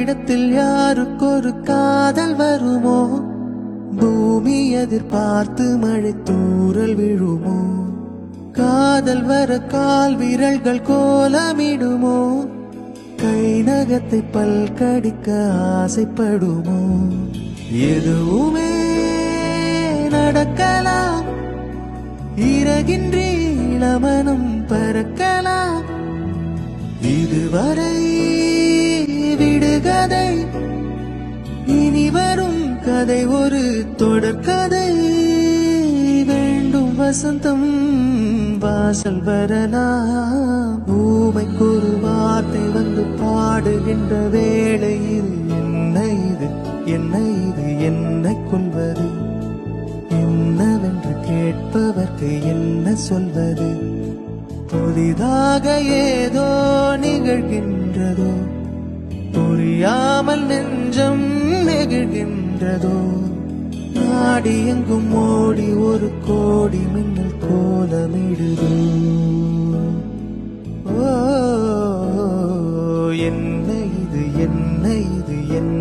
யாரிடத்தில் யாருக்கொரு காதல் வருமோ? பூமி எதிர்பார்த்து மழை தூறல் விழுமோ? காதல் வர கால் விரல்கள் கோலமிடுமோ? கை நகத்தை பல்கடிக்க ஆசைப்படுமோ? எதுவுமே நடக்கலாம், இறகின்றி இளமனம் பறக்கலாம். இதுவரை விடுகதை, இனி வரும் கதை ஒரு தொடர்கதை. வேண்டும் வசந்தம் வாசல் வரலாம். ஊமைக்கொரு வார்த்தை வந்து பாடுகின்ற வேளை இது. என்ன இது, என்ன இது, என்னை கொள்வது? என்னவென்று கேட்பவர்க்கு என்ன சொல்வது? புதிதாக ஏதோ நிகழ்கின்றதோ, புரியாமல் நெஞ்சம் நெகிழ்கின்றதோ. நாடி எங்கும் ஓடி ஒரு கோடி மின்னல் கோலமிடுதோ. ஓ, என்ன இது, என்ன இது, என்ன